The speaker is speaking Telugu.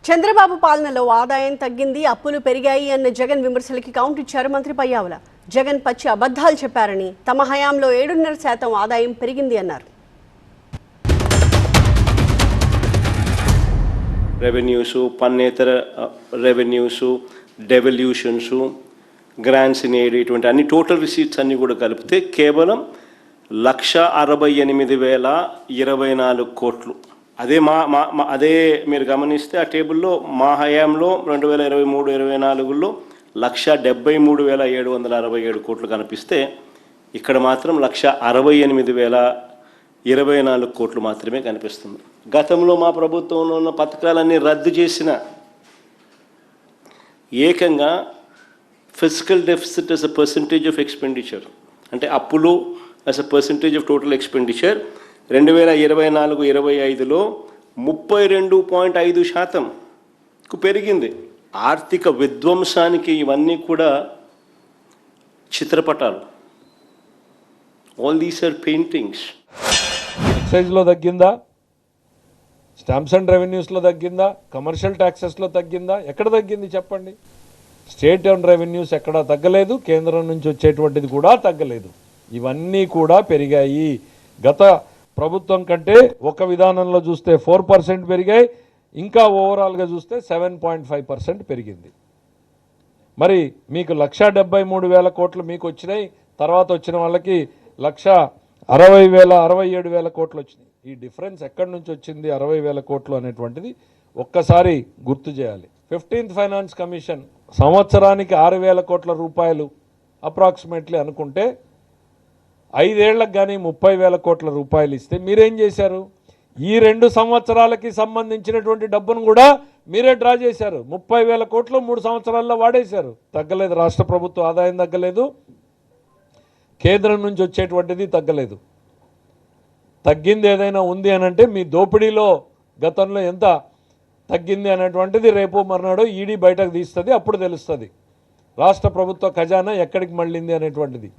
చంద్రబాబు పాలనలో ఆదాయం తగ్గింది, అప్పులు పెరిగాయి అన్న జగన్ విమర్శలకి కౌంటర్ ఇచ్చారు మంత్రి పయ్యావుల. జగన్ పచ్చి అబద్ధాలు చెప్పారని, తమ హయాంలో 7.5% ఆదాయం పెరిగింది అన్నారు. రెవెన్యూస్, పన్నేతర revenues, devolutions, grants in aid, ఇటువంటి అన్ని టోటల్ రిసీట్స్ అన్నీ కూడా కలిపితే కేవలం 1,68,024 కోట్లు. అదే మీరు గమనిస్తే ఆ టేబుల్లో మా హయాంలో 2023-24లో 1,73,767 కోట్లు కనిపిస్తే ఇక్కడ మాత్రం 1,68,024 కోట్లు మాత్రమే కనిపిస్తుంది. గతంలో మా ప్రభుత్వంలో ఉన్న పథకాలన్నీ రద్దు చేసిన ఏకంగా fiscal deficit as a percentage of expenditure, అంటే అప్పులు as a percentage of total expenditure 2024-25లో 32.5%కు పెరిగింది. ఆర్థిక విధ్వంసానికి ఇవన్నీ కూడా చిత్రపటాలు. All these are paintings. ఎక్సైజ్లో తగ్గిందా, స్టాంప్స్ అండ్ రెవెన్యూస్లో తగ్గిందా, కమర్షియల్ ట్యాక్సెస్లో తగ్గిందా? ఎక్కడ తగ్గింది చెప్పండి? స్టేట్ అండ్ రెవెన్యూస్ ఎక్కడా తగ్గలేదు, కేంద్రం నుంచి వచ్చేటువంటిది కూడా తగ్గలేదు. ఇవన్నీ కూడా పెరిగాయి. గత ప్రభుత్వం కంటే ఒక విధానంలో చూస్తే 4% పెరిగాయి, ఇంకా ఓవరాల్గా చూస్తే 7.5% పెరిగింది. మరి మీకు 1,73,000 కోట్లు మీకు వచ్చినాయి, తర్వాత వచ్చిన వాళ్ళకి 1,60,000-1,67,000 కోట్లు వచ్చినాయి. ఈ డిఫరెన్స్ ఎక్కడి నుంచి వచ్చింది 60,000 కోట్లు అనేటువంటిది ఒక్కసారి గుర్తు చేయాలి. 15th ఫైనాన్స్ కమిషన్ సంవత్సరానికి 6,000 కోట్ల రూపాయలు అప్రాక్సిమేట్లీ అనుకుంటే 5 ఏళ్లకు కానీ 30,000 కోట్ల రూపాయలు ఇస్తే మీరేం చేశారు? ఈ 2 సంవత్సరాలకి సంబంధించినటువంటి డబ్బును కూడా మీరే డ్రా చేశారు. 30,000 కోట్లు 3 సంవత్సరాల్లో వాడేశారు. తగ్గలేదు, రాష్ట్ర ప్రభుత్వ ఆదాయం తగ్గలేదు, కేంద్రం నుంచి వచ్చేటువంటిది తగ్గలేదు. తగ్గింది ఏదైనా ఉంది అనంటే మీ దోపిడీలో గతంలో ఎంత తగ్గింది అనేటువంటిది రేపు మర్నాడు ఈడీ బయటకు తీస్తుంది, అప్పుడు తెలుస్తుంది రాష్ట్ర ప్రభుత్వ ఖజానా ఎక్కడికి మళ్ళింది అనేటువంటిది.